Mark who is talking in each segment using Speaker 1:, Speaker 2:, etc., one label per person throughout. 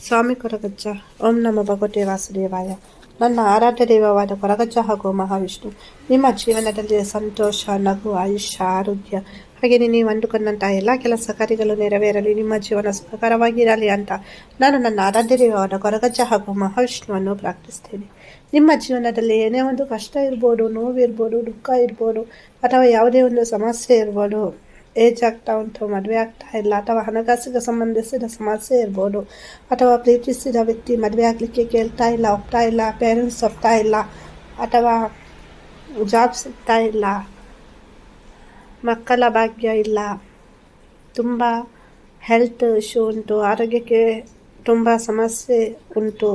Speaker 1: ಸ್ವಾಮಿ ಕೊರಗಜ್ಜ. ಓಂ ನಮೋ ಭಗವತೆ ವಾಸುದೇವಾಯ. ನನ್ನ ಆರಾಧ್ಯ ದೈವವಾದ ಕೊರಗಜ್ಜ ಹಾಗೂ ಮಹಾವಿಷ್ಣು ನಿಮ್ಮ ಜೀವನದಲ್ಲಿ ಸಂತೋಷ, ನಗು, ಆಯುಷ್ಯ, ಆರೋಗ್ಯ ಹಾಗೆಯೇ ನೀವು ಅಂದುಕೊಂಡಂತಹ ಎಲ್ಲ ಕೆಲಸ ಕಾರ್ಯಗಳು ನೆರವೇರಲಿ, ನಿಮ್ಮ ಜೀವನ ಸುಖಕರವಾಗಿರಲಿ ಅಂತ ನಾನು ನನ್ನ ಆರಾಧ್ಯ ದೈವವಾದ ಕೊರಗಜ್ಜ ಹಾಗೂ ಮಹಾವಿಷ್ಣುವನ್ನು ಪ್ರಾರ್ಥಿಸ್ತೇನೆ. ನಿಮ್ಮ ಜೀವನದಲ್ಲಿ ಏನೇ ಒಂದು ಕಷ್ಟ ಇರ್ಬೋದು, ನೋವಿರ್ಬೋದು, ದುಃಖ ಇರ್ಬೋದು, ಅಥವಾ ಯಾವುದೇ ಒಂದು ಸಮಸ್ಯೆ ಇರ್ಬೋದು, ಏಜ್ ಆಗ್ತಾ ಉಂಟು, ಮದುವೆ ಆಗ್ತಾ ಇಲ್ಲ, ಅಥವಾ ಹಣಕಾಸಿಗೆ ಸಂಬಂಧಿಸಿದ ಸಮಸ್ಯೆ ಇರ್ಬೋದು, ಅಥವಾ ಪ್ರೀತಿಸಿದ ವ್ಯಕ್ತಿ ಮದುವೆ ಆಗಲಿಕ್ಕೆ ಕೇಳ್ತಾ ಇಲ್ಲ, ಒಪ್ತಾ ಇಲ್ಲ, ಪೇರೆಂಟ್ಸ್ ಒಪ್ತಾ ಇಲ್ಲ, ಅಥವಾ ಜಾಬ್ ಸಿಗ್ತಾ ಇಲ್ಲ, ಮಕ್ಕಳ ಭಾಗ್ಯ ಇಲ್ಲ, ತುಂಬ ಹೆಲ್ತ್ ಇಶ್ಯೂ ಉಂಟು, ಆರೋಗ್ಯಕ್ಕೆ ತುಂಬ ಸಮಸ್ಯೆ ಉಂಟು,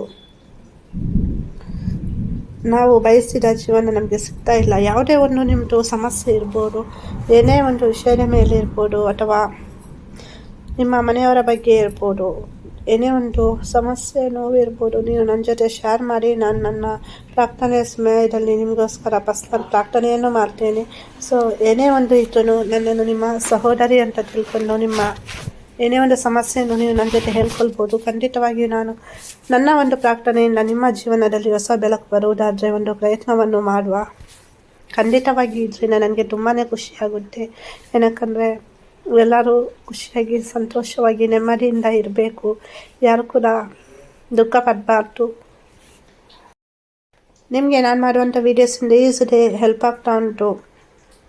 Speaker 1: ನಾವು ಬಯಸಿದ ಜೀವನ ನಮಗೆ ಸಿಗ್ತಾ ಇಲ್ಲ, ಯಾವುದೇ ಒಂದು ನಿಮ್ಮದು ಸಮಸ್ಯೆ ಇರ್ಬೋದು, ಏನೇ ಒಂದು ವಿಷಯದ ಮೇಲೆ ಇರ್ಬೋದು, ಅಥವಾ ನಿಮ್ಮ ಮನೆಯವರ ಬಗ್ಗೆ ಇರ್ಬೋದು, ಏನೇ ಒಂದು ಸಮಸ್ಯೆ ನೋವು ಇರ್ಬೋದು, ನೀವು ನನ್ನ ಜೊತೆ ಶೇರ್ ಮಾಡಿ. ನಾನು ನನ್ನ ಪ್ರಾರ್ಥನೆ ಸಮಯದಲ್ಲಿ ನಿಮಗೋಸ್ಕರ ಪರ್ಸನಲ್ ಪ್ರಾರ್ಥನೆಯನ್ನು ಮಾಡ್ತೇನೆ. ಸೊ ಏನೇ ಒಂದು ಇದ್ರೂ ನನ್ನನ್ನು ನಿಮ್ಮ ಸಹೋದರಿ ಅಂತ ತಿಳ್ಕೊಂಡು ನಿಮ್ಮ ಏನೇ ಒಂದು ಸಮಸ್ಯೆಯನ್ನು ನೀವು ನನ್ನ ಜೊತೆ ಹೇಳ್ಕೊಳ್ಬೋದು. ಖಂಡಿತವಾಗಿಯೂ ನಾನು ನನ್ನ ಒಂದು ಪ್ರಾರ್ಥನೆಯಿಂದ ನಿಮ್ಮ ಜೀವನದಲ್ಲಿ ಹೊಸ ಬೆಳಕು ಬರುವುದಾದರೆ ಒಂದು ಪ್ರಯತ್ನವನ್ನು ಮಾಡುವ. ಖಂಡಿತವಾಗಿ ಇದರಿಂದ ನನಗೆ ತುಂಬಾ ಖುಷಿಯಾಗುತ್ತೆ. ಏನಕ್ಕಂದರೆ ಎಲ್ಲರೂ ಖುಷಿಯಾಗಿ ಸಂತೋಷವಾಗಿ ನೆಮ್ಮದಿಯಿಂದ ಇರಬೇಕು, ಯಾರು ಕೂಡ ದುಃಖ ಪಡಬಾರ್ದು. ನಿಮಗೆ ನಾನು ಮಾಡುವಂಥ ವೀಡಿಯೋಸಿಂದ ಈಸಿದೆ ಹೆಲ್ಪ್ ಆಗ್ತಾ ಉಂಟು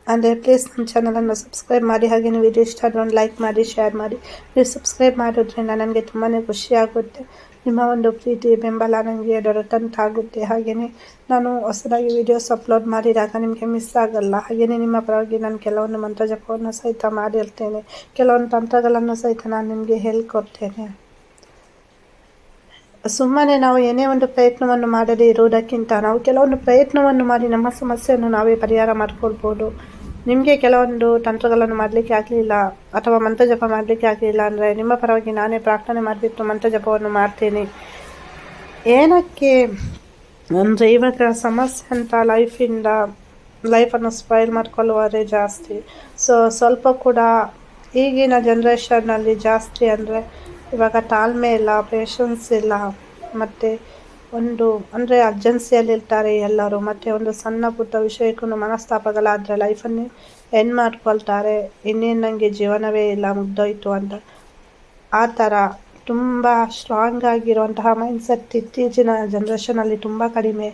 Speaker 1: ಅಂದರೆ ಪ್ಲೀಸ್ ನಮ್ಮ ಚಾನಲನ್ನು ಸಬ್ಸ್ಕ್ರೈಬ್ ಮಾಡಿ. ಹಾಗೆಯೇ ವಿಡಿಯೋ ಇಷ್ಟ ಆದರೆ ಒಂದು ಲೈಕ್ ಮಾಡಿ, ಶೇರ್ ಮಾಡಿ. ನೀವು ಸಬ್ಸ್ಕ್ರೈಬ್ ಮಾಡೋದ್ರಿಂದ ನನಗೆ ತುಂಬಾ ಖುಷಿಯಾಗುತ್ತೆ. ನಿಮ್ಮ ಒಂದು ಪ್ರೀತಿ ಬೆಂಬಲ ನನಗೆ ದೊರೆತಂತಾಗುತ್ತೆ. ಹಾಗೆಯೇ ನಾನು ಹೊಸದಾಗಿ ವೀಡಿಯೋಸ್ ಅಪ್ಲೋಡ್ ಮಾಡಿದಾಗ ನಿಮಗೆ ಮಿಸ್ ಆಗಲ್ಲ. ಹಾಗೆಯೇ ನಿಮ್ಮ ಪರವಾಗಿ ನಾನು ಕೆಲವೊಂದು ಮಂತ್ರ ಜಪವನ್ನು ಸಹಿತ ಮಾಡಿರ್ತೇನೆ, ಕೆಲವೊಂದು ತಂತ್ರಗಳನ್ನು ಸಹಿತ ನಾನು ನಿಮಗೆ ಹೇಳಿಕೊಡ್ತೇನೆ. ಸುಮ್ಮನೆ ನಾವು ಏನೇ ಒಂದು ಪ್ರಯತ್ನವನ್ನು ಮಾಡದೇ ಇರುವುದಕ್ಕಿಂತ ನಾವು ಕೆಲವೊಂದು ಪ್ರಯತ್ನವನ್ನು ಮಾಡಿ ನಮ್ಮ ಸಮಸ್ಯೆಯನ್ನು ನಾವೇ ಪರಿಹಾರ ಮಾಡ್ಕೊಳ್ಬೋದು. ನಿಮಗೆ ಕೆಲವೊಂದು ತಂತ್ರಗಳನ್ನು ಮಾಡಲಿಕ್ಕೆ ಆಗಲಿಲ್ಲ ಅಥವಾ ಮಂತ್ರ ಜಪ ಮಾಡಲಿಕ್ಕೆ ಆಗಲಿಲ್ಲ ಅಂದರೆ ನಿಮ್ಮ ಪರವಾಗಿ ನಾನೇ ಪ್ರಾರ್ಥನೆ ಮಾಡಿಬಿಟ್ಟು ಮಂತ್ರ ಜಪವನ್ನು ಮಾಡ್ತೇನೆ. ಏನಕ್ಕೆ ಅಂದರೆ ಇವಾಗ ಸಮಸ್ಯೆ ಅಂತ ಲೈಫನ್ನು ಸ್ಪಾಯ್ಲ್ ಮಾಡ್ಕೊಳ್ಳುವವರೇ ಜಾಸ್ತಿ. ಸೊ ಸ್ವಲ್ಪ ಕೂಡ ಈಗಿನ ಜನ್ರೇಷನ್ನಲ್ಲಿ ಜಾಸ್ತಿ ಅಂದರೆ ಇವಾಗ ತಾಳ್ಮೆ ಇಲ್ಲ, ಪೇಷನ್ಸ್ ಇಲ್ಲ, ಮತ್ತು ಅಂದರೆ ಅರ್ಜೆನ್ಸಿಯಲ್ಲಿರ್ತಾರೆ ಎಲ್ಲರೂ. ಮತ್ತು ಒಂದು ಸಣ್ಣ ಪುಟ್ಟ ವಿಷಯಕ್ಕೂ ಮನಸ್ತಾಪಗಳಾದರೆ ಲೈಫನ್ನೇ ಎಂಡ್ ಮಾಡ್ಕೊಳ್ತಾರೆ. ಇನ್ನೇನು ನನಗೆ ಜೀವನವೇ ಇಲ್ಲ, ಮುಗ್ದೋಯ್ತು ಅಂತ. ಆ ಥರ ತುಂಬ ಸ್ಟ್ರಾಂಗ್ ಆಗಿರುವಂತಹ ಮೈಂಡ್ಸೆಟ್ ಇತ್ತೀಚಿನ ಜನ್ರೇಷನಲ್ಲಿ ತುಂಬ ಕಡಿಮೆ.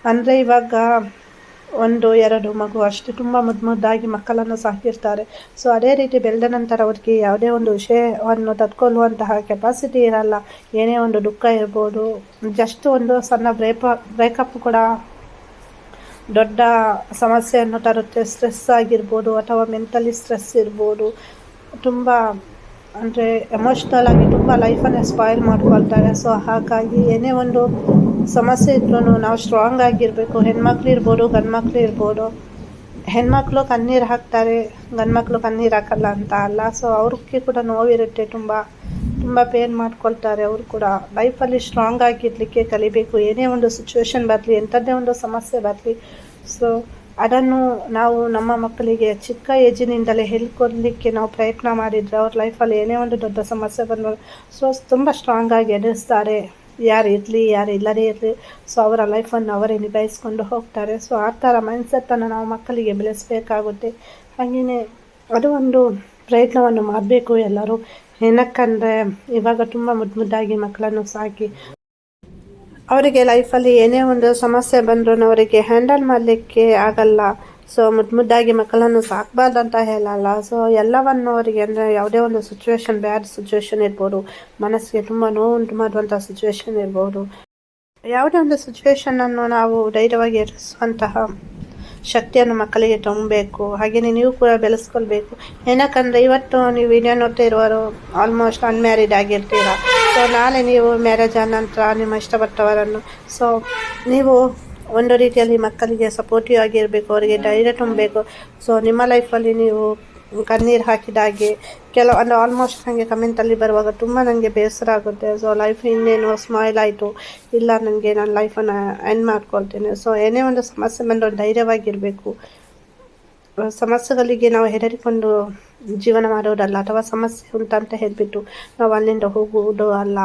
Speaker 1: ಅಂದರೆ ಇವಾಗ 1-2 ಮಗು ಅಷ್ಟು ತುಂಬ ಮುದ್ದಾಗಿ ಮಕ್ಕಳನ್ನು ಸಾಕಿರ್ತಾರೆ. ಸೊ ಅದೇ ರೀತಿ ಬೆಳೆದ ನಂತರ ಅವ್ರಿಗೆ ಯಾವುದೇ ಒಂದು ವಿಷಯವನ್ನು ತಡ್ಕೊಳ್ಳುವಂತಹ ಕೆಪಾಸಿಟಿ ಇರಲ್ಲ. ಏನೇ ಒಂದು ದುಃಖ ಇರ್ಬೋದು, ಜಸ್ಟ್ ಒಂದು ಸಣ್ಣ ಬ್ರೇಕಪ್ ಕೂಡ ದೊಡ್ಡ ಸಮಸ್ಯೆಯನ್ನು ತರುತ್ತೆ. ಸ್ಟ್ರೆಸ್ ಆಗಿರ್ಬೋದು ಅಥವಾ ಮೆಂಟಲಿ ಸ್ಟ್ರೆಸ್ ಇರ್ಬೋದು, ತುಂಬ ಅಂದರೆ ಎಮೋಷ್ನಲ್ ಆಗಿ ತುಂಬ ಲೈಫನ್ನೇ ಸ್ಪಾಯ್ಲ್ ಮಾಡ್ಕೊಳ್ತಾರೆ. ಸೊ ಹಾಗಾಗಿ ಏನೇ ಒಂದು ಸಮಸ್ಯೆ ಇದ್ರೂ ನಾವು ಸ್ಟ್ರಾಂಗ್ ಆಗಿರಬೇಕು. ಹೆಣ್ಮಕ್ಳು ಇರ್ಬೋದು, ಗಂಡ್ಮಕ್ಳು ಇರ್ಬೋದು. ಹೆಣ್ಮಕ್ಳು ಕಣ್ಣೀರು ಹಾಕ್ತಾರೆ, ಗಂಡ್ಮಕ್ಳು ಕಣ್ಣೀರು ಹಾಕಲ್ಲ ಅಂತ ಅಲ್ಲ. ಸೊ ಅವ್ರಿಗೆ ಕೂಡ ನೋವಿರುತ್ತೆ, ತುಂಬ ಪೇನ್ ಮಾಡ್ಕೊಳ್ತಾರೆ. ಅವರು ಕೂಡ ಲೈಫಲ್ಲಿ ಸ್ಟ್ರಾಂಗ್ ಆಗಿರಲಿಕ್ಕೆ ಕಲಿಬೇಕು. ಏನೇ ಒಂದು ಸಿಚುವೇಶನ್ ಬರಲಿ, ಎಂಥದ್ದೇ ಒಂದು ಸಮಸ್ಯೆ ಬರಲಿ, ಸೊ ಅದನ್ನು ನಾವು ನಮ್ಮ ಮಕ್ಕಳಿಗೆ ಚಿಕ್ಕ ಏಜಿನಿಂದಲೇ ಹೇಳ್ಕೊಡ್ಲಿಕ್ಕೆ ನಾವು ಪ್ರಯತ್ನ ಮಾಡಿದರೆ ಅವ್ರ ಲೈಫಲ್ಲಿ ಏನೇ ಒಂದು ದೊಡ್ಡ ಸಮಸ್ಯೆ ಬಂದರೂ ಸೊ ತುಂಬ ಸ್ಟ್ರಾಂಗಾಗಿ ಎದುರಿಸ್ತಾರೆ. ಯಾರು ಇರಲಿ, ಯಾರು ಇಲ್ಲದೇ ಇರಲಿ, ಸೊ ಅವರ ಲೈಫನ್ನು ಅವರೇ ನಿಭಾಯಿಸ್ಕೊಂಡು ಹೋಗ್ತಾರೆ. ಸೊ ಆ ಥರ ಮೈಂಡ್ಸೆಟ್ಟನ್ನು ನಾವು ಮಕ್ಕಳಿಗೆ ಬೆಳೆಸಬೇಕಾಗುತ್ತೆ. ಹಾಗೆಯೇ ಅದು ಒಂದು ಪ್ರಯತ್ನವನ್ನು ಮಾಡಬೇಕು ಎಲ್ಲರೂ. ಏನಕ್ಕಂದರೆ ಇವಾಗ ತುಂಬ ಮುದ್ದಾಗಿ ಮಕ್ಕಳನ್ನು ಸಾಕಿ ಅವರಿಗೆ ಲೈಫಲ್ಲಿ ಏನೇ ಒಂದು ಸಮಸ್ಯೆ ಬಂದರೂ ಅವರಿಗೆ ಹ್ಯಾಂಡಲ್ ಮಾಡಲಿಕ್ಕೆ ಆಗಲ್ಲ. ಸೊ ಮುದ್ದಾಗಿ ಮಕ್ಕಳನ್ನು ಸಾಕಬಾರ್ದಂತ ಹೇಳಲ್ಲ. ಸೊ ಎಲ್ಲವನ್ನು ಅವರಿಗೆ ಅಂದರೆ ಯಾವುದೇ ಒಂದು ಸಿಚುವೇಶನ್, ಬ್ಯಾಡ್ ಸಿಚುವೇಶನ್ ಇರ್ಬೋದು, ಮನಸ್ಸಿಗೆ ತುಂಬ ನೋವು ಉಂಟು ಮಾಡುವಂಥ ಸಿಚುವೇಶನ್ ಇರ್ಬೋದು, ಯಾವುದೇ ಒಂದು ಸಿಚುವೇಶನನ್ನು ನಾವು ಧೈರ್ಯವಾಗಿ ಎದುರಿಸುವಂತಹ ಶಕ್ತಿಯನ್ನು ಮಕ್ಕಳಿಗೆ ತುಂಬಬೇಕು. ಹಾಗೆಯೇ ನೀವು ಕೂಡ ಬೆಳೆಸ್ಕೊಳ್ಬೇಕು. ಏನಕ್ಕಂದರೆ ಇವತ್ತು ನೀವು ವಿಡಿಯೋ ನೋಡ್ತಾ ಇರುವರು ಆಲ್ಮೋಸ್ಟ್ ಅನ್ಮ್ಯಾರಿಡ್ ಆಗಿರ್ತೀರ. ಸೊ ನಾಳೆ ನೀವು ಮ್ಯಾರೇಜ್ ಆದ ನಂತರ ನಿಮ್ಮ ಇಷ್ಟಪಟ್ಟವರನ್ನು ಸೊ ನೀವು ಒಂದು ರೀತಿಯಲ್ಲಿ ಮಕ್ಕಳಿಗೆ ಸಪೋರ್ಟಿವ್ ಆಗಿರಬೇಕು, ಅವರಿಗೆ ಧೈರ್ಯ ತುಂಬಬೇಕು. ಸೊ ನಿಮ್ಮ ಲೈಫಲ್ಲಿ ನೀವು ಕಣ್ಣೀರು ಹಾಕಿದಾಗೆ ಕೆಲವೊಂದು ಆಲ್ಮೋಸ್ಟ್ ನನಗೆ ಕಮೆಂಟಲ್ಲಿ ಬರುವಾಗ ತುಂಬ ನನಗೆ ಬೇಸರ ಆಗುತ್ತೆ. ಸೊ ಲೈಫ್ ಇನ್ನೇನು ಸ್ಮೈಲ್ ಆಯಿತು, ಇಲ್ಲ ನನಗೆ ನನ್ನ ಲೈಫನ್ನು ಎಂಡ್ ಮಾಡ್ಕೊಳ್ತೇನೆ. ಸೊ ಏನೇ ಒಂದು ಸಮಸ್ಯೆ ಬಂದರೂ ಧೈರ್ಯವಾಗಿರಬೇಕು. ಸಮಸ್ಯೆಗಳಿಗೆ ನಾವು ಹೆದರಿಕೊಂಡು ಜೀವನ ಮಾಡೋದಲ್ಲ, ಅಥವಾ ಸಮಸ್ಯೆ ಉಂಟಂತ ಹೇಳಿಬಿಟ್ಟು ನಾವು ಅಲ್ಲಿಂದ ಹೋಗುವುದು ಅಲ್ಲ.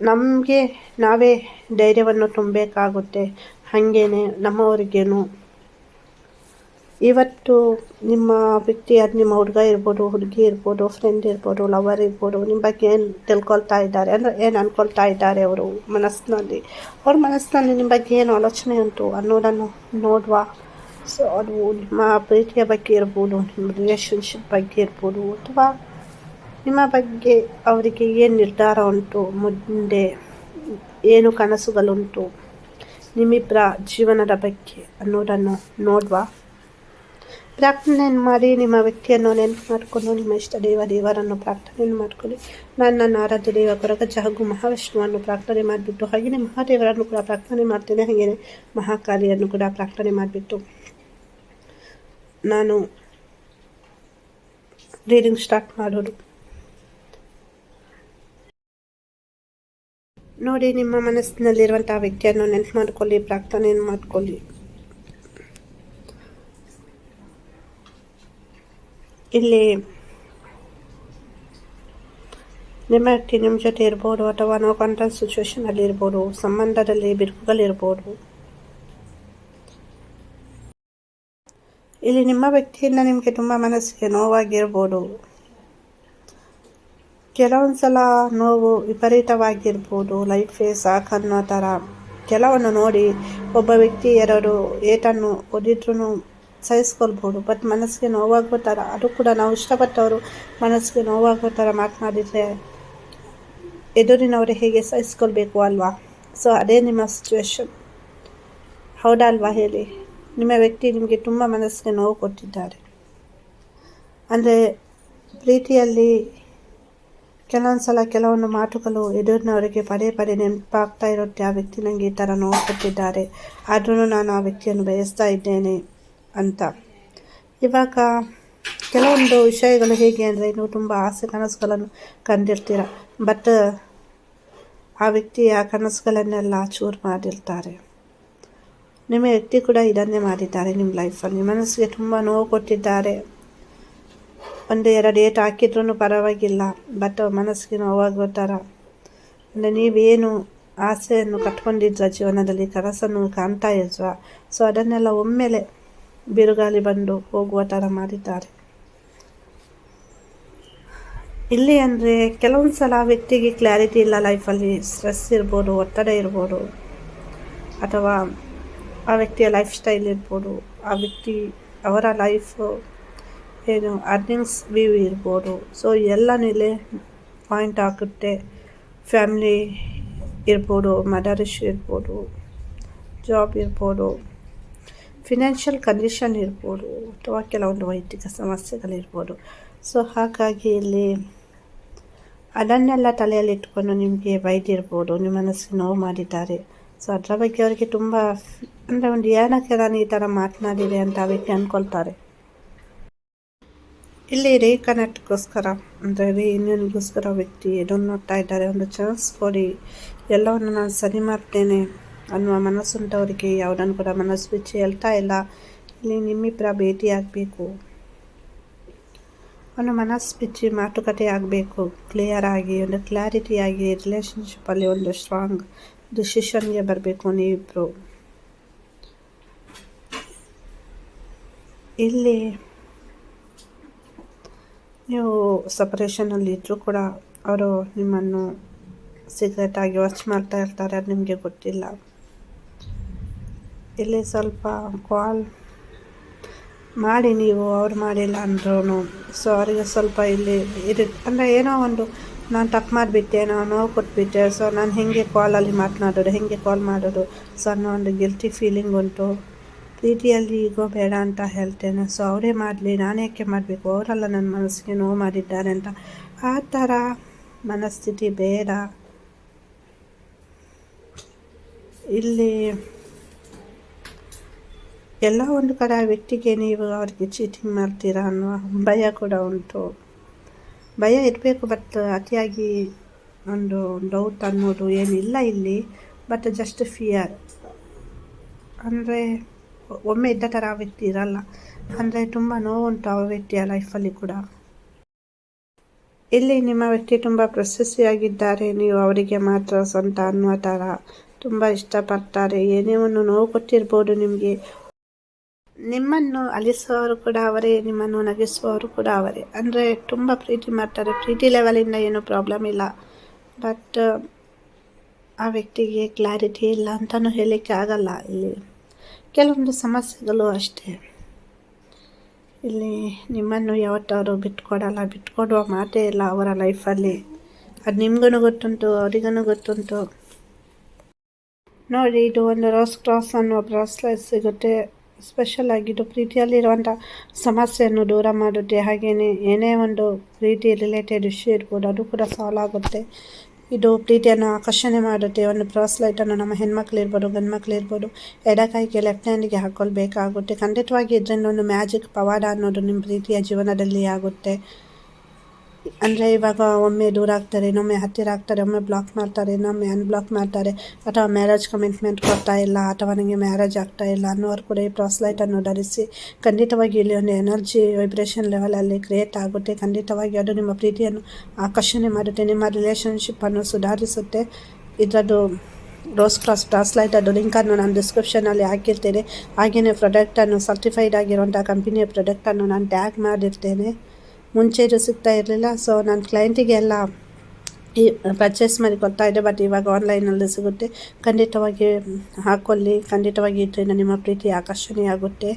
Speaker 1: ನಮಗೆ ನಾವೇ ಧೈರ್ಯವನ್ನು ತುಂಬಬೇಕಾಗುತ್ತೆ. ಹಾಗೇನೆ ನಮ್ಮವರಿಗೇನು ಇವತ್ತು ನಿಮ್ಮ ವ್ಯಕ್ತಿ, ಅದು ನಿಮ್ಮ ಹುಡುಗ ಇರ್ಬೋದು, ಹುಡುಗಿ ಇರ್ಬೋದು, ಫ್ರೆಂಡ್ ಇರ್ಬೋದು, ಲವರ್ ಇರ್ಬೋದು, ನಿಮ್ಮ ಬಗ್ಗೆ ಏನು ತಿಳ್ಕೊಳ್ತಾ ಇದ್ದಾರೆ, ಅಂದರೆ ಏನು ಅಂದ್ಕೊಳ್ತಾ ಇದ್ದಾರೆ ಅವರು ಮನಸ್ಸಿನಲ್ಲಿ, ಅವ್ರ ಮನಸ್ಸಿನಲ್ಲಿ ನಿಮ್ಮ ಬಗ್ಗೆ ಏನು ಆಲೋಚನೆ ಉಂಟು ಅನ್ನೋದನ್ನು ನೋಡುವ. ಸೊ ಅದು ನಿಮ್ಮ ಪ್ರೀತಿಯ ಬಗ್ಗೆ ಇರ್ಬೋದು, ನಿಮ್ಮ ರಿಲೇಷನ್ಶಿಪ್ ಬಗ್ಗೆ ಇರ್ಬೋದು, ಅಥವಾ ನಿಮ್ಮ ಬಗ್ಗೆ ಅವರಿಗೆ ಏನು ನಿರ್ಧಾರ ಉಂಟು, ಮುಂದೆ ಏನು ಕನಸುಗಳುಂಟು ನಿಮ್ಮಿಬ್ಬರ ಜೀವನದ ಬಗ್ಗೆ ಅನ್ನೋದನ್ನು ನೋಡುವ. ಪ್ರಾರ್ಥನೆಯನ್ನು ಮಾಡಿ ನಿಮ್ಮ ವ್ಯಕ್ತಿಯನ್ನು ನೆನಪು ಮಾಡಿಕೊಂಡು ನಿಮ್ಮ ಇಷ್ಟ ದೇವರನ್ನು ಪ್ರಾರ್ಥನೆಯನ್ನು ಮಾಡಿಕೊಳ್ಳಿ. ನಾನು ನನ್ನ ಆರಾಧ್ಯ ದೇವ ಕೊರಗಜ್ಜ ಹಾಗೂ ಮಹಾವಿಷ್ಣುವನ್ನು ಪ್ರಾರ್ಥನೆ ಮಾಡಿಬಿಟ್ಟು, ಹಾಗೆಯೇ ಮಹಾದೇವರನ್ನು ಕೂಡ ಪ್ರಾರ್ಥನೆ ಮಾಡ್ತೇನೆ, ಹಾಗೆಯೇ ಮಹಾಕಾಲಿಯನ್ನು ಕೂಡ ಪ್ರಾರ್ಥನೆ ಮಾಡಿಬಿಟ್ಟು ನಾನು ರೀಡಿಂಗ್ ಸ್ಟಾರ್ಟ್ ಮಾಡೋದು. ನೋಡಿ, ನಿಮ್ಮ ಮನಸ್ಸಿನಲ್ಲಿರುವಂಥ ವ್ಯಕ್ತಿಯನ್ನು ನೆನಪು ಮಾಡ್ಕೊಳ್ಳಿ, ಪ್ರಾರ್ಥನೆಯನ್ನು ಮಾಡ್ಕೊಳ್ಳಿ. ಇಲ್ಲಿ ನಿಮ್ಮ ವ್ಯಕ್ತಿ ನಿಮ್ಮ ಜೊತೆ ಇರ್ಬೋದು, ಅಥವಾ ನೋ ಕಾಂಟ್ಯಾಕ್ಟ್ ಸಿಚುವೇಶನಲ್ಲಿ ಇರ್ಬೋದು, ಸಂಬಂಧದಲ್ಲಿ ಬಿರುಕುಗಳಿರ್ಬೋದು. ಇಲ್ಲಿ ನಿಮ್ಮ ವ್ಯಕ್ತಿಯಿಂದ ನಿಮಗೆ ತುಂಬ ಮನಸ್ಸಿಗೆ ನೋವಾಗಿರ್ಬೋದು. ಕೆಲವೊಂದು ಸಲ ನೋವು ವಿಪರೀತವಾಗಿರ್ಬೋದು, ಲೈಫೇ ಸಾಕನ್ನೋ ಥರ. ಕೆಲವನ್ನು ನೋಡಿ ಒಬ್ಬ ವ್ಯಕ್ತಿ ಎರಡು ಏಟನ್ನು ಓದಿದ್ರೂ ಸಹಿಸ್ಕೊಳ್ಬೋದು, ಬಟ್ ಮನಸ್ಸಿಗೆ ನೋವಾಗೋ ಥರ, ಅದು ಕೂಡ ನಾವು ಇಷ್ಟಪಟ್ಟವರು ಮನಸ್ಸಿಗೆ ನೋವಾಗೋ ಥರ ಮಾತನಾಡಿದರೆ ಎದುರಿನವರು ಹೇಗೆ ಸಹಿಸ್ಕೊಳ್ಬೇಕು ಅಲ್ವಾ? ಸೊ ಅದೇ ನಿಮ್ಮ ಸಿಚುವೇಶನ್, ಹೌದಲ್ವಾ ಹೇಳಿ? ನಿಮ್ಮ ವ್ಯಕ್ತಿ ನಿಮಗೆ ತುಂಬ ಮನಸ್ಸಿಗೆ ನೋವು ಕೊಟ್ಟಿದ್ದಾರೆ. ಅಂದರೆ ಪ್ರೀತಿಯಲ್ಲಿ ಕೆಲವೊಂದು ಸಲ ಕೆಲವೊಂದು ಮಾತುಗಳು ಎದುರಿನವರಿಗೆ ಪದೇ ಪದೇ ನೆನಪಾಗ್ತಾ ಇರುತ್ತೆ. ಆ ವ್ಯಕ್ತಿ ನನಗೆ ಈ ಥರ ನೋವು ಕೊಟ್ಟಿದ್ದಾರೆ, ಆದ್ರೂ ನಾನು ಆ ವ್ಯಕ್ತಿಯನ್ನು ಬಯಸ್ತಾ ಇದ್ದೇನೆ ಅಂತ. ಇವಾಗ ಕೆಲವೊಂದು ವಿಷಯಗಳು ಹೇಗೆ ಅಂದರೆ, ನೀವು ತುಂಬ ಆಸೆ ಕನಸುಗಳನ್ನು ಕಂಡಿರ್ತೀರ, ಬಟ್ ಆ ವ್ಯಕ್ತಿ ಆ ಕನಸುಗಳನ್ನೆಲ್ಲ ಚೂರು ಮಾಡಿರ್ತಾರೆ. ನಿಮ್ಮ ವ್ಯಕ್ತಿ ಕೂಡ ಇದನ್ನೇ ಮಾಡಿದ್ದಾರೆ ನಿಮ್ಮ ಲೈಫಲ್ಲಿ. ಮನಸ್ಸಿಗೆ ತುಂಬ ನೋವು ಕೊಟ್ಟಿದ್ದಾರೆ. ಒಂದು ಎರಡು ಏಟು ಹಾಕಿದ್ರೂ ಪರವಾಗಿಲ್ಲ, ಬಟ್ ಮನಸ್ಸಿಗೆ ನೋವಾಗೋ ಥರ. ಅಂದರೆ ನೀವೇನು ಆಸೆಯನ್ನು ಕಟ್ಕೊಂಡಿದ್ರ ಜೀವನದಲ್ಲಿ, ಕನಸನ್ನು ಕಾಣ್ತಾ ಇದ್ರ, ಸೊ ಅದನ್ನೆಲ್ಲ ಒಮ್ಮೆಲೆ ಬಿರುಗಾಳಿ ಬಂದು ಹೋಗುವ ಥರ ಮಾಡಿದ್ದಾರೆ ಇಲ್ಲಿ. ಅಂದರೆ ಕೆಲವೊಂದು ಸಲ ವ್ಯಕ್ತಿಗೆ ಕ್ಲಾರಿಟಿ ಇಲ್ಲ ಲೈಫಲ್ಲಿ, ಸ್ಟ್ರೆಸ್ ಇರ್ಬೋದು, ಒತ್ತಡ ಇರ್ಬೋದು, ಅಥವಾ ಆ ವ್ಯಕ್ತಿಯ ಲೈಫ್ ಸ್ಟೈಲ್ ಇರ್ಬೋದು, ಆ ವ್ಯಕ್ತಿ ಅವರ ಲೈಫು ಏನು ಅರ್ನಿಂಗ್ಸ್ ವ್ಯೂ ಇರ್ಬೋದು. ಸೊ ಎಲ್ಲನೂ ಇಲ್ಲೇ ಪಾಯಿಂಟ್ ಆಗುತ್ತೆ. ಫ್ಯಾಮಿಲಿ ಇರ್ಬೋದು, ಮದರ್ ಇಶ್ಯೂ ಇರ್ಬೋದು, ಜಾಬ್ ಇರ್ಬೋದು, ಫಿನಾನ್ಷಿಯಲ್ ಕಂಡೀಷನ್ ಇರ್ಬೋದು, ಅಥವಾ ಕೆಲವೊಂದು ವೈಯಕ್ತಿಕ ಸಮಸ್ಯೆಗಳಿರ್ಬೋದು. ಸೊ ಹಾಗಾಗಿ ಇಲ್ಲಿ ಅದನ್ನೆಲ್ಲ ತಲೆಯಲ್ಲಿ ಇಟ್ಕೊಂಡು ನಿಮಗೆ ಬೈದಿರ್ಬೋದು, ನಿಮ್ಮ ಮನಸ್ಸಿಗೆ ನೋವು ಮಾಡಿದ್ದಾರೆ. ಸೊ ಅದರ ಬಗ್ಗೆ ಅವರಿಗೆ ತುಂಬ ಅಂದರೆ ಒಂದು ಏನಕ್ಕೆ ನಾನು ಈ ಥರ ಮಾತನಾಡಿದೆ ಅಂತ ಆ ವ್ಯಕ್ತಿ ಅಂದ್ಕೊಳ್ತಾರೆ. ಇಲ್ಲಿ ರೀಕನೆಕ್ಟ್ಗೋಸ್ಕರ ಅಂದರೆ ರೀಯೂನಿಯನ್ಗೋಸ್ಕರ ವ್ಯಕ್ತಿ ಎದುರು ನೋಡ್ತಾ ಇದ್ದಾರೆ. ಒಂದು ಚಾನ್ಸ್ ಕೊಡಿ, ಎಲ್ಲವನ್ನು ನಾನು ಸರಿ ಮಾಡ್ತೇನೆ ಅನ್ನುವ ಮನಸ್ಸುಂಟವರಿಗೆ ಯಾವುದನ್ನು ಕೂಡ ಮನಸ್ಸು ಬಿಚ್ಚಿ ಹೇಳ್ತಾ ಇಲ್ಲ. ಇಲ್ಲಿ ನಿಮ್ಮಿಬ್ಬರ ಭೇಟಿ ಆಗಬೇಕು, ಒಂದು ಮನಸ್ಸು ಬಿಚ್ಚಿ ಮಾತುಕತೆ ಆಗಬೇಕು, ಕ್ಲಿಯರ್ ಆಗಿ, ಒಂದು ಕ್ಲಾರಿಟಿಯಾಗಿ ರಿಲೇಷನ್ಶಿಪ್ಪಲ್ಲಿ ಒಂದು ಸ್ಟ್ರಾಂಗ್ ಡಿಸಿಷನ್ಗೆ ಬರಬೇಕು ನೀವಿಬ್ಬರು. ಇಲ್ಲಿ ನೀವು ಸಪರೇಷನಲ್ಲಿ ಇದ್ದರೂ ಕೂಡ ಅವರು ನಿಮ್ಮನ್ನು ಸೀಕ್ರೆಟಾಗಿ ವಾಚ್ ಮಾಡ್ತಾ ಇರ್ತಾರೆ, ಅದು ನಿಮಗೆ ಗೊತ್ತಿಲ್ಲ. ಇಲ್ಲಿ ಸ್ವಲ್ಪ ಕಾಲ್ ಮಾಡಿ ನೀವು, ಅವ್ರು ಮಾಡಿಲ್ಲ ಅಂದ್ರೂ. ಸೊ ಅವರಿಗೆ ಸ್ವಲ್ಪ ಇಲ್ಲಿ ಇದು ಅಂದರೆ ಏನೋ ಒಂದು ನಾನು ತಪ್ಪು ಮಾಡಿಬಿಟ್ಟೆ, ನಾನು ನೋವು ಕೊಟ್ಬಿಟ್ಟೆ, ಸೊ ನಾನು ಹೇಗೆ ಕಾಲಲ್ಲಿ ಮಾತನಾಡೋದು, ಹೇಗೆ ಕಾಲ್ ಮಾಡೋದು, ಸೊ ಅನ್ನೋ ಒಂದು ಗಿಲ್ಟಿ ಫೀಲಿಂಗ್ ಉಂಟು. ಪ್ರೀತಿಯಲ್ಲಿ ಈಗೋ ಬೇಡ ಅಂತ ಹೇಳ್ತೇನೆ. ಸೊ ಅವರೇ ಮಾಡಲಿ, ನಾನು ಯಾಕೆ ಮಾಡಬೇಕು, ಅವರೆಲ್ಲ ನನ್ನ ಮನಸ್ಸಿಗೆ ನೋವು ಮಾಡಿದ್ದಾರೆ ಅಂತ. ಆ ಥರ ಮನಸ್ಥಿತಿ ಬೇಡ. ಇಲ್ಲಿ ಎಲ್ಲ ಒಂದು ಕಡೆ ಆ ವ್ಯಕ್ತಿಗೆ ನೀವು ಅವರಿಗೆ ಚೀಟಿಂಗ್ ಮಾಡ್ತೀರಾ ಅನ್ನುವ ಭಯ ಕೂಡ ಉಂಟು. ಭಯ ಇರಬೇಕು, ಬಟ್ ಅತಿಯಾಗಿ ಒಂದು ಡೌಟ್ ಅನ್ನೋದು ಏನಿಲ್ಲ ಇಲ್ಲಿ, ಬಟ್ ಜಸ್ಟ್ ಫಿಯರ್. ಅಂದರೆ ಒಮ್ಮೆ ಇದ್ದ ಥರ ಆ ವ್ಯಕ್ತಿ ಇರಲ್ಲ. ಅಂದರೆ ತುಂಬ ನೋವುಂಟು ಆ ವ್ಯಕ್ತಿಯ ಲೈಫಲ್ಲಿ ಕೂಡ. ಇಲ್ಲಿ ನಿಮ್ಮ ವ್ಯಕ್ತಿ ತುಂಬ ಪ್ರಶಸ್ತಿಯಾಗಿದ್ದಾರೆ, ನೀವು ಅವರಿಗೆ ಮಾತ್ರ ಸ್ವಂತ ಅನ್ನುವ ಥರ ತುಂಬ ಇಷ್ಟಪಡ್ತಾರೆ. ಏನೇ ಒಂದು ನೋವು ಕೊಟ್ಟಿರ್ಬೋದು ನಿಮಗೆ. ನಿಮ್ಮನ್ನು ಅಲಿಸುವವರು ಕೂಡ ಅವರೇ, ನಿಮ್ಮನ್ನು ನಗಿಸುವವರು ಕೂಡ ಅವರೇ. ಅಂದರೆ ತುಂಬ ಪ್ರೀತಿ ಮಾಡ್ತಾರೆ. ಪ್ರೀತಿ ಲೆವೆಲಿಂದ ಏನೂ ಪ್ರಾಬ್ಲಮ್ ಇಲ್ಲ, ಬಟ್ ಆ ವ್ಯಕ್ತಿಗೆ ಕ್ಲಾರಿಟಿ ಇಲ್ಲ ಅಂತಲೂ ಹೇಳಲಿಕ್ಕೆ ಆಗಲ್ಲ. ಇಲ್ಲಿ ಕೆಲವೊಂದು ಸಮಸ್ಯೆಗಳು ಅಷ್ಟೇ. ಇಲ್ಲಿ ನಿಮ್ಮನ್ನು ಯಾವತ್ತವರು ಬಿಟ್ಕೊಡಲ್ಲ, ಬಿಟ್ಕೊಡುವ ಮಾತೇ ಇಲ್ಲ ಅವರ ಲೈಫಲ್ಲಿ. ಅದು ನಿಮ್ಗೂ ಗೊತ್ತುಂಟು, ಅವರಿಗೂ ಗೊತ್ತುಂಟು. ನೋಡಿ, ಇದು ಒಂದು ರೋಸ್ ಕ್ರಾಸ್ ಅನ್ನೋ ಬ್ರಾಸ್ಲೆಟ್ ಸಿಗುತ್ತೆ. ಸ್ಪೆಷಲ್ ಆಗಿದ್ದು ಪ್ರೀತಿಯಲ್ಲಿರುವಂಥ ಸಮಸ್ಯೆಯನ್ನು ದೂರ ಮಾಡುತ್ತೆ. ಹಾಗೆಯೇ ಏನೇ ಒಂದು ಪ್ರೀತಿ ರಿಲೇಟೆಡ್ ಇಶ್ಯೂ ಇರ್ಬೋದು, ಅದು ಕೂಡ ಸಾಲ್ವ್ ಆಗುತ್ತೆ. ಇದು ಪ್ರೀತಿಯನ್ನು ಆಕರ್ಷಣೆ ಮಾಡುತ್ತೆ. ಒಂದು ಬ್ರಾಸ್ಲೈಟನ್ನು ನಮ್ಮ ಹೆಣ್ಮಕ್ಳಿರ್ಬೋದು ಗಂಡು ಮಕ್ಕಳಿರ್ಬೋದು ಎಡಕೈಗೆ ಲೆಫ್ಟ್ ಹ್ಯಾಂಡಿಗೆ ಹಾಕ್ಕೊಳ್ಬೇಕಾಗುತ್ತೆ. ಖಂಡಿತವಾಗಿ ಇದರಿಂದ ಒಂದು ಮ್ಯಾಜಿಕ್ ಪವಾಡ ಅನ್ನೋದು ನಿಮ್ಮ ಪ್ರೀತಿಯ ಜೀವನದಲ್ಲಿ ಆಗುತ್ತೆ. ಅಂದರೆ ಇವಾಗ ಒಮ್ಮೆ ದೂರ ಆಗ್ತಾರೆ, ಇನ್ನೊಮ್ಮೆ ಹತ್ತಿರ ಆಗ್ತಾರೆ, ಒಮ್ಮೆ ಬ್ಲಾಕ್ ಮಾಡ್ತಾರೆ, ಇನ್ನೊಮ್ಮೆ ಅನ್ಬ್ಲಾಕ್ ಮಾಡ್ತಾರೆ, ಅಥವಾ ಮ್ಯಾರೇಜ್ ಕಮಿಟ್ಮೆಂಟ್ ಕೊಡ್ತಾ ಇಲ್ಲ, ಅಥವಾ ನನಗೆ ಮ್ಯಾರೇಜ್ ಆಗ್ತಾ ಇಲ್ಲ ಅನ್ನೋರು ಕೂಡ ಈ ಬ್ರಾಸ್ಲೈಟನ್ನು ಧರಿಸಿ. ಖಂಡಿತವಾಗಿ ಇಲ್ಲಿ ಒಂದು ಎನರ್ಜಿ ವೈಬ್ರೇಷನ್ ಲೆವೆಲಲ್ಲಿ ಕ್ರಿಯೇಟ್ ಆಗುತ್ತೆ. ಖಂಡಿತವಾಗಿ ಅದು ನಿಮ್ಮ ಪ್ರೀತಿಯನ್ನು ಆಕರ್ಷಣೆ ಮಾಡುತ್ತೆ, ನಿಮ್ಮ ರಿಲೇಷನ್ಶಿಪ್ಪನ್ನು ಸುಧಾರಿಸುತ್ತೆ. ಇದರದ್ದು ರೋಸ್ ಕ್ರಾಸ್ ಬ್ರಾಸ್ಲೈಟ್ ಅದು ಲಿಂಕನ್ನು ನಾನು ಡಿಸ್ಕ್ರಿಪ್ಷನಲ್ಲಿ ಹಾಕಿರ್ತೇನೆ. ಹಾಗೆಯೇ ಪ್ರಾಡಕ್ಟನ್ನು ಸರ್ಟಿಫೈಡ್ ಆಗಿರುವಂಥ ಕಂಪನಿಯ ಪ್ರಾಡಕ್ಟನ್ನು ನಾನು ಟ್ಯಾಗ್ ಮಾಡಿರ್ತೇನೆ. ಮುಂಚೆ ಇದು ಸಿಗ್ತಾ ಇರಲಿಲ್ಲ, ಸೊ ನನ್ನ ಕ್ಲೈಂಟಿಗೆ ಎಲ್ಲ ಈ ಪರ್ಚೇಸ್ ಮಾಡಿ ಕೊಡ್ತಾ ಇದೆ, ಬಟ್ ಇವಾಗ ಆನ್ಲೈನಲ್ಲಿ ಸಿಗುತ್ತೆ. ಖಂಡಿತವಾಗಿ ಹಾಕ್ಕೊಳ್ಳಿ. ಖಂಡಿತವಾಗಿ ಇದರಿಂದ ನಿಮ್ಮ ಪ್ರೀತಿ ಆಕರ್ಷಣೆಯಾಗುತ್ತೆ.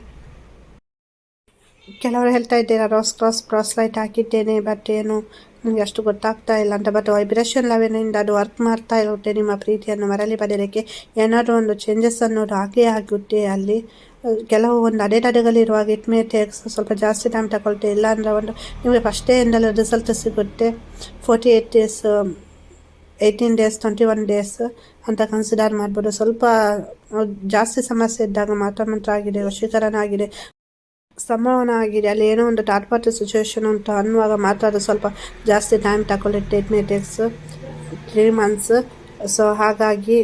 Speaker 1: ಕೆಲವರು ಹೇಳ್ತಾ ಇದ್ದೀರಾ ರೋಸ್ ಕ್ರಾಸ್ ಬ್ರಾಸ್ಲೈಟ್ ಹಾಕಿದ್ದೇನೆ, ಬಟ್ ಏನು ನನಗೆ ಅಷ್ಟು ಗೊತ್ತಾಗ್ತಾ ಇಲ್ಲ ಅಂತ. ಬಟ್ ವೈಬ್ರೇಷನ್ ಲೆವೆಲಿಂದ ಅದು ವರ್ಕ್ ಮಾಡ್ತಾ ಇರುತ್ತೆ. ನಿಮ್ಮ ಪ್ರೀತಿಯನ್ನು ಮರಳಿ ಪಡೆಯೋದಕ್ಕೆ ಏನಾದರೂ ಒಂದು ಚೇಂಜಸ್ ಅನ್ನೋದು ಆಗೇ ಆಗುತ್ತೆ. ಅಲ್ಲಿ ಕೆಲವು ಒಂದು ಅಡೆತಡೆಗಳಿರುವಾಗ ಇಟ್ ಮೇ ಟೇಕ್ಸ್ ಸ್ವಲ್ಪ ಜಾಸ್ತಿ ಟೈಮ್ ತಗೊಳ್ತೆ. ಇಲ್ಲಾಂದರೆ ಒಂದು ನಿಮಗೆ ಫಸ್ಟ್ ಡೇಯಿಂದಲೇ ರಿಸಲ್ಟ್ ಸಿಗುತ್ತೆ. 48 ಡೇಸ್, 18 ಡೇಸ್, 21 ಡೇಸ್ ಅಂತ ಕನ್ಸಿಡರ್ ಮಾಡ್ಬೋದು. ಸ್ವಲ್ಪ ಜಾಸ್ತಿ ಸಮಸ್ಯೆ ಇದ್ದಾಗ ಮಾತ್ರ ಆಗಿದೆ, ವಶೀಕರಣ ಆಗಿದೆ, ಸಂಭಾವನ ಆಗಿದೆ, ಅಲ್ಲಿ ಏನೋ ಒಂದು ಥರ್ಡ್ ಪಾರ್ಟಿ ಸಿಚುವೇಶನ್ ಉಂಟು ಅನ್ನುವಾಗ ಮಾತ್ರ ಅದು ಸ್ವಲ್ಪ ಜಾಸ್ತಿ ಟೈಮ್ ತಗೊಳ್ಳುತ್ತೆ. It may takes 3 months. So ಹಾಗಾಗಿ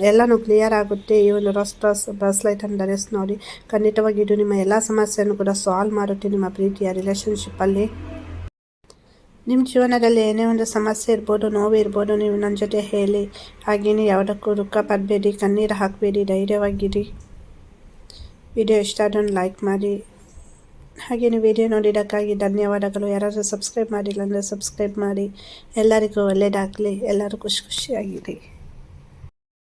Speaker 1: ಎಲ್ಲನೂ ಕ್ಲಿಯರ್ ಆಗುತ್ತೆ. ಈ ಒಂದು ರೋಸ್ ಬ್ರಾಸ್ಲೈಟನ್ನು ಧರಿಸಿ ನೋಡಿ. ಖಂಡಿತವಾಗಿ ಇದು ನಿಮ್ಮ ಎಲ್ಲ ಸಮಸ್ಯೆಯನ್ನು ಕೂಡ ಸಾಲ್ವ್ ಮಾಡುತ್ತೆ. ನಿಮ್ಮ ಪ್ರೀತಿಯ ರಿಲೇಷನ್ಶಿಪ್ಪಲ್ಲಿ ನಿಮ್ಮ ಜೀವನದಲ್ಲಿ ಏನೇ ಒಂದು ಸಮಸ್ಯೆ ಇರ್ಬೋದು, ನೋವು ಇರ್ಬೋದು, ನೀವು ನನ್ನ ಜೊತೆ ಹೇಳಿ. ಹಾಗೆಯೇ ಯಾವುದಕ್ಕೂ ದುಃಖ ಪಡಬೇಡಿ, ಕಣ್ಣೀರು ಹಾಕಬೇಡಿ, ಧೈರ್ಯವಾಗಿರಿ. ವಿಡಿಯೋ ಇಷ್ಟ ಅದನ್ನು ಲೈಕ್ ಮಾಡಿ. ಹಾಗೆಯೇ ವಿಡಿಯೋ ನೋಡಿದ್ದಕ್ಕಾಗಿ ಧನ್ಯವಾದಗಳು. ಯಾರಾದರೂ ಸಬ್ಸ್ಕ್ರೈಬ್ ಮಾಡಿಲ್ಲ ಅಂದರೆ ಸಬ್ಸ್ಕ್ರೈಬ್ ಮಾಡಿ. ಎಲ್ಲರಿಗೂ ಒಳ್ಳೆಯದಾಗಲಿ, ಎಲ್ಲರೂ ಖುಷಿಯಾಗಿರಿ.